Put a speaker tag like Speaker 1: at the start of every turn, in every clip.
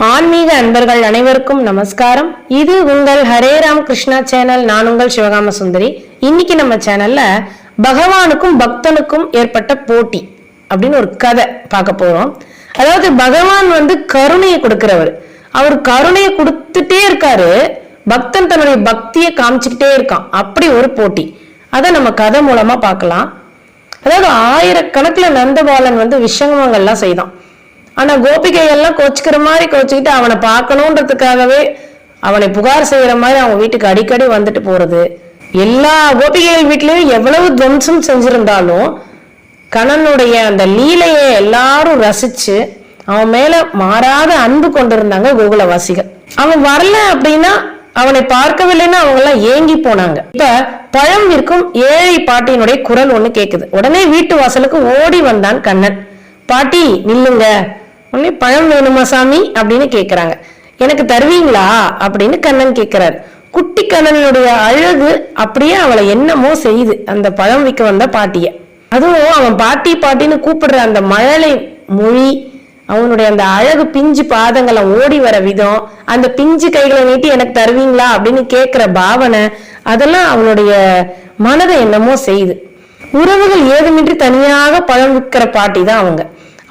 Speaker 1: ஆன்மீக அன்பர்கள் அனைவருக்கும் நமஸ்காரம். இது உங்கள் ஹரே ராம் கிருஷ்ணா சேனல். நான் உங்கள் சிவகாம சுந்தரி. இன்னைக்கு நம்ம சேனல்ல பகவானுக்கும் பக்தனுக்கும் ஏற்பட்ட போட்டி அப்படின்னு ஒரு கதை பார்க்க போறோம். அதாவது பகவான் கருணையை கொடுக்கிறவர். அவர் கருணையை கொடுத்துட்டே இருக்காரு, பக்தன் தன்னுடைய பக்தியை காமிச்சுக்கிட்டே இருக்கான். அப்படி ஒரு போட்டி, அதை நம்ம கதை மூலமா பார்க்கலாம். அதாவது ஆயிரக்கணக்கில் நந்தபாலன் விஷமங்கள்லாம் செய்தான். ஆனா கோபிகைகள்லாம் கோச்சிக்கிற மாதிரி கோச்சிக்கிட்டு அவனை பார்க்கணுன்றதுக்காகவே அவனை புகார் செய்யற மாதிரி அவங்க வீட்டுக்கு அடிக்கடி வந்துட்டு போறது. எல்லா கோபிகைகள் வீட்லயும் எவ்வளவு துவம்சம் செஞ்சிருந்தாலும் கண்ணனுடைய அந்த லீலையை எல்லாரும் ரசிச்சு அவன் மேல மாறாத அன்பு கொண்டிருந்தாங்க கோகுலவாசிகள். அவன் வரல அப்படின்னா, அவனை பார்க்கவில்லைன்னா அவங்க எல்லாம் ஏங்கி போனாங்க. இப்ப பழம் விற்கும் ஏழை பாட்டியினுடைய குரல் ஒண்ணு கேக்குது. உடனே வீட்டு வாசலுக்கு ஓடி வந்தான் கண்ணன். பாட்டி நில்லுங்க, உடனே பழம் வேணுமா சாமி அப்படின்னு கேக்குறாங்க. எனக்கு தருவீங்களா அப்படின்னு கண்ணன் கேட்கிறாரு. குட்டி கண்ணனுடைய அழகு அப்படியே அவளை என்னமோ செய்யுது அந்த பழம் விற்க வந்த பாட்டிய. அதுவும் அவன் பாட்டி பாட்டின்னு கூப்பிடுற அந்த மழலை மொழி, அவனுடைய அந்த அழகு பிஞ்சு பாதங்களை ஓடி வர விதம், அந்த பிஞ்சு கைகளை நீட்டி எனக்கு தருவீங்களா அப்படின்னு கேட்கிற பாவனை, அதெல்லாம் அவனுடைய மனதை என்னமோ செய்யுது. உறவுகள் ஏதுமின்றி தனியாக பழம் விற்கிற பாட்டி தான் அவங்க.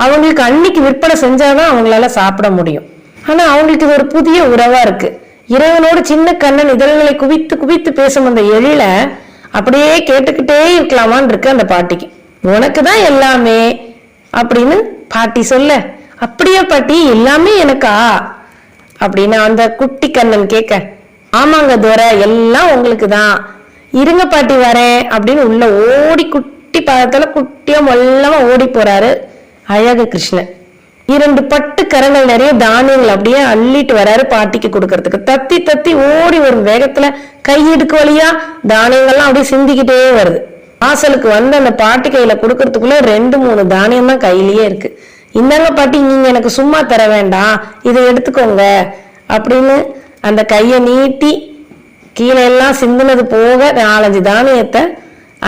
Speaker 1: அவங்களுக்கு அன்னைக்கு விற்பனை செஞ்சாதான் அவங்களால சாப்பிட முடியும். ஆனா அவங்களுக்கு இது ஒரு புதிய உறவா இருக்கு. இறைவனோடு சின்ன கண்ணன் இதழ்களை குவித்து குவித்து பேசும் அந்த எழில அப்படியே கேட்டுக்கிட்டே இருக்கலாமான்னு இருக்கு அந்த பாட்டிக்கு. உனக்குதான் எல்லாமே அப்படின்னு பாட்டி சொல்ல, அப்படியே பாட்டி எல்லாமே எனக்கா அப்படின்னு அந்த குட்டி கண்ணன் கேட்க, ஆமாங்க துரை, எல்லாம் உங்களுக்கு தான், இருங்க பாட்டி வரேன் அப்படின்னு உள்ள ஓடி குட்டி பாதத்துல குட்டியா மொல்லமா ஓடி போறாரு அழகு கிருஷ்ணன். 2 பட்டு கரங்கள் நிறைய தானியங்கள் அப்படியே அள்ளிட்டு வராரு பாட்டிக்கு கொடுக்கறதுக்கு. தத்தி தத்தி ஓடி வரும் வேகத்துல கையிடுக்கு வழியா தானியங்கள்லாம் அப்படியே சிந்திக்கிட்டே வருது. வாசலுக்கு அந்த பாட்டி கையில கொடுக்கறதுக்குள்ள 2-3 தானியம் தான் கையிலேயே இருக்கு. இந்தாங்க பாட்டி, நீங்க எனக்கு சும்மா தர வேண்டாம், இதை எடுத்துக்கோங்க அப்படின்னு அந்த கையை நீட்டி கீழே எல்லாம் சிந்தினது போக 4-5 தானியத்தை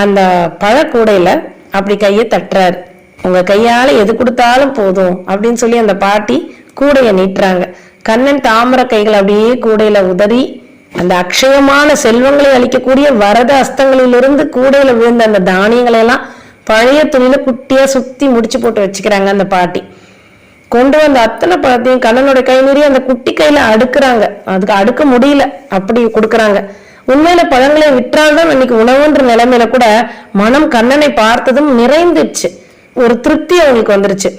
Speaker 1: அந்த பழக்கூடையில அப்படி கையை தட்டுறாரு. உங்க கையால எது கொடுத்தாலும் போதும் அப்படின்னு சொல்லி அந்த பாட்டி கூடைய நீட்டுறாங்க. கண்ணன் தாமரை கைகள் அப்படியே கூடையில உதறி அந்த அக்ஷயமான செல்வங்களை அளிக்கக்கூடிய வரத அஸ்தங்களிலிருந்து கூடையில விழுந்த அந்த தானியங்களை எல்லாம் பழைய துணியில குட்டியா சுத்தி முடிச்சு போட்டு வச்சுக்கிறாங்க. அந்த பாட்டி கொண்டு வந்த அத்தனை பழத்தையும் கண்ணனோட கை மீறி அந்த குட்டி கையில அடுக்குறாங்க. அதுக்கு அடுக்க முடியல, அப்படி கொடுக்குறாங்க. உண்மையில பழங்களை விற்றால்தான் அன்னைக்கு உணவுன்ற நிலைமையில கூட மனம் கண்ணனை பார்த்ததும் நிறைந்துச்சு. ஒரு திருப்தி அவங்களுக்கு வந்துருச்சு.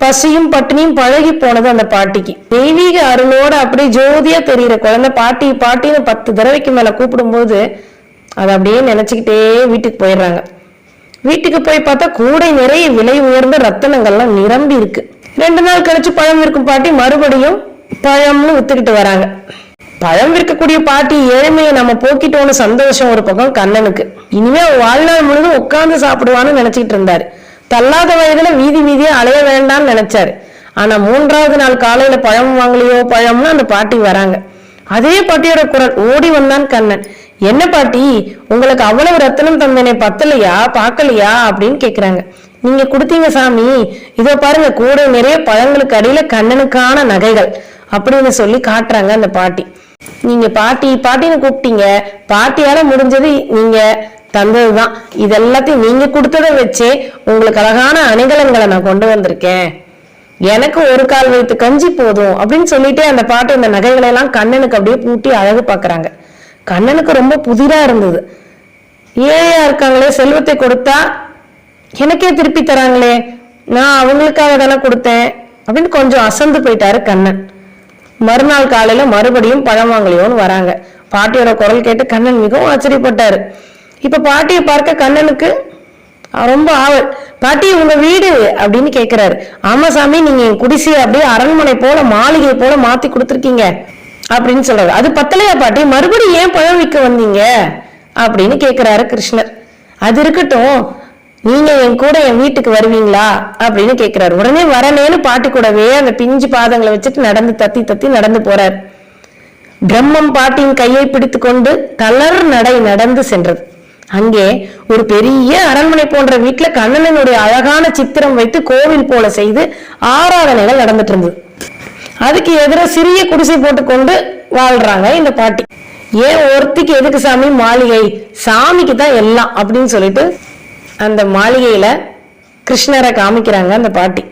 Speaker 1: பசியும் பட்டினியும் பழகி போனது அந்த பாட்டிக்கு. தெய்வீக அருளோட அப்படியே ஜோதியா தெரியுற குழந்தை பாட்டி பாட்டின்னு 10 தடவைக்கு மேல கூப்பிடும் போது அதை அப்படியே நினைச்சுக்கிட்டே வீட்டுக்கு போயிடுறாங்க. வீட்டுக்கு போய் பார்த்தா கூடை நிறைய விலை உயர்ந்த ரத்தனங்கள்லாம் நிரம்பி இருக்கு. 2 நாள் கழிச்சு பழம் விற்கும் பாட்டி மறுபடியும் பழம்னு வித்துக்கிட்டு வராங்க. பழம் விற்கக்கூடிய பாட்டி ஏழ்மையை நம்ம போக்கிட்டோன்னு சந்தோஷம் ஒரு பக்கம் கண்ணனுக்கு. இனிமே வாழ்நாள் முழுதும் உட்கார்ந்து சாப்பிடுவான்னு நினைச்சிட்டு இருந்தாரு. தள்ளாத வயதுல வீதி வீதியா அலைய வேண்டாம்னு நினைச்சாரு. ஆனா 3ஆவது நாள் காலையில பழம் வாங்கலையோ பழம்னு அந்த பாட்டி வராங்க. அதே பாட்டியோட குரல். ஓடி வந்தான் கண்ணன். என்ன பாட்டி, உங்களுக்கு அவ்வளவு ரத்தனம் தந்தனே பத்தலையா, பார்க்கலையா அப்படின்னு கேக்குறாங்க. நீங்க கொடுத்தீங்க சாமி, இதோ பாருங்க கூடை நிறைய பழங்களுக்கு அடியில கண்ணனுக்கான நகைகள் அப்படின்னு சொல்லி காட்டுறாங்க அந்த பாட்டி. நீங்க பாட்டி பாட்டின்னு கூப்பிட்டீங்க, பாட்டியால முடிஞ்சது நீங்க தந்ததுதான். இது எல்லாத்தையும் நீங்க கொடுத்ததை வச்சே உங்களுக்கு அழகான அணிகலன்களை நான் கொண்டு வந்திருக்கேன், எனக்கு ஒரு கால் வைத்து கஞ்சி போதும் அப்படின்னு சொல்லிட்டே அந்த பாட்டு இந்த நகைகளை எல்லாம் கண்ணனுக்கு அப்படியே பூட்டி அழகு பாக்குறாங்க. கண்ணனுக்கு ரொம்ப புதிரா இருந்தது. ஏழையா இருக்காங்களே, செல்வத்தை கொடுத்தா எனக்கே திருப்பி தராங்களே, நான் அவங்களுக்காக தானே கொடுத்தேன் அப்படின்னு கொஞ்சம் அசந்து போயிட்டாரு கண்ணன். மறுநாள் காலையில மறுபடியும் பழம் வாங்கலையோன்னு வராங்க. பாட்டியோட குரல் கேட்டு கண்ணன் மிகவும் ஆச்சரியப்பட்டாரு. இப்ப பாட்டியை பார்க்க கண்ணனுக்கு ரொம்ப ஆவல். பாட்டி உங்க வீடு அப்படின்னு கேக்குறாரு. ஆமா சாமி, நீங்க என் குடிசை அப்படியே அரண்மனை போல மாளிகை போல மாத்தி கொடுத்துருக்கீங்க அப்படின்னு சொல்றாரு. அது பத்தலையா பாட்டி, மறுபடியும் ஏன் பழம் விற்க வந்தீங்க அப்படின்னு கேக்குறாரு கிருஷ்ணர். அது இருக்கட்டும், நீங்க என் கூட என் வீட்டுக்கு வருவீங்களா அப்படின்னு கேக்குறாரு. உடனே வரனேன்னு பாட்டி கூடவே அந்த பிஞ்சு பாதங்களை வச்சுட்டு நடந்து தத்தி தத்தி நடந்து போறாரு. பிரம்மம் பாட்டியின் கையை பிடித்து கொண்டு தளர் நடை நடந்து சென்றது. அங்கே ஒரு பெரிய அரண்மனை போன்ற வீட்டுல கண்ணனுடைய அழகான சித்திரம் வைத்து கோவில் போல செய்து ஆராதனைகள் நடந்துட்டு இருந்தது. அதுக்கு எதிராக சிறிய குடிசை போட்டுக்கொண்டு வாழ்றாங்க இந்த பாட்டி. ஏன் ஒருத்திக்கு எதுக்கு சாமி மாளிகை, சாமிக்கு தான் எல்லாம் அப்படின்னு சொல்லிட்டு அந்த மாளிகையில கிருஷ்ணரை காமிக்கிறாங்க அந்த பாட்டி.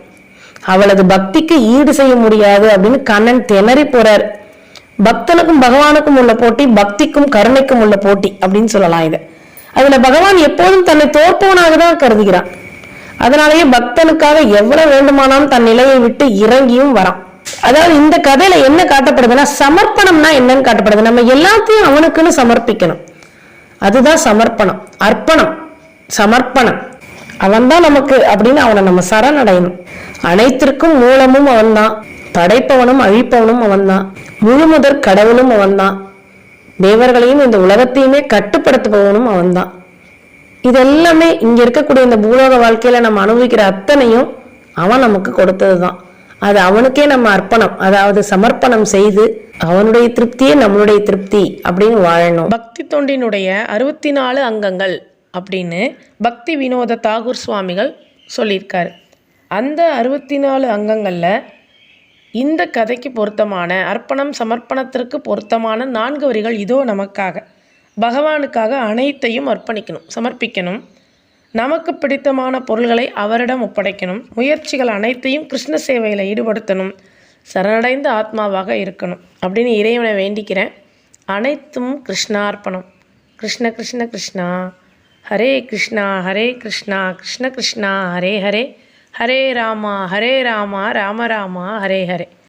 Speaker 1: அவளது பக்திக்கு ஈடு செய்ய முடியாது அப்படின்னு கண்ணன் திணறி போறாரு. பக்தனுக்கும் பகவானுக்கும் உள்ள போட்டி பக்திக்கும் கருணைக்கும் உள்ள போட்டி அப்படின்னு சொல்லலாம். இதை அதுல பகவான் எப்போதும் தன்னை தோற்பவனாக தான் கருதுகிறான். அதனாலேயே பக்தனுக்காக எவ்வளவு வேண்டுமானாலும் தன் நிலையை விட்டு இறங்கியும் வரான். அதாவது இந்த கதையில என்ன காட்டப்படுதுன்னா, சமர்ப்பணம்னா என்னன்னு காட்டப்படுது. நம்ம எல்லாத்தையும் அவனுக்குன்னு சமர்ப்பிக்கணும், அதுதான் சமர்ப்பணம். அர்ப்பணம், சமர்ப்பணம். அவன் தான் நமக்கு அப்படின்னு அவனை நம்ம சரணடையணும். அனைத்திற்கும் மூலமும் அவன்தான், படைப்பவனும் அழிப்பவனும் அவன்தான், முழுமுதற் கடவுளும் அவன்தான், தேவர்களையும் இந்த உலகத்தையுமே கட்டுப்படுத்துபவனும் அவன்தான். இதெல்லாமே இங்க இருக்கக்கூடிய இந்த பூலோக வாழ்க்கையில நம்ம அனுபவிக்கிற அத்தனையும் அவன் நமக்கு கொடுத்ததுதான். அது அவனுக்கே நம்ம அர்ப்பணம், அதாவது சமர்ப்பணம் செய்து அவனுடைய திருப்தியே நம்மளுடைய திருப்தி அப்படின்னு வாழணும். பக்தி தொண்டினுடைய 64 அங்கங்கள் அப்படின்னு பக்தி வினோத தாகூர் சுவாமிகள் சொல்லியிருக்காரு. அந்த 64 அங்கங்கள்ல இந்த கதைக்கு பொருத்தமான அர்ப்பணம் சமர்ப்பணத்திற்கு பொருத்தமான 4 வரிகள் இதோ நமக்காக. பகவானுக்காக அனைத்தையும் அர்ப்பணிக்கணும், சமர்ப்பிக்கணும். நமக்கு பிடித்தமான பொருள்களை அவரிடம் ஒப்படைக்கணும். முயற்சிகள் அனைத்தையும் கிருஷ்ண சேவையில் ஈடுபடுத்தணும். சரணடைந்த ஆத்மாவாக இருக்கணும் அப்படின்னு இறைவனை வேண்டிக்கிறேன். அனைத்தும் கிருஷ்ணார்ப்பணம். கிருஷ்ண கிருஷ்ண கிருஷ்ணா, ஹரே கிருஷ்ணா ஹரே கிருஷ்ணா கிருஷ்ண கிருஷ்ணா ஹரே ஹரே, ஹரே ராமா ராம ராமா ஹரே ஹரே.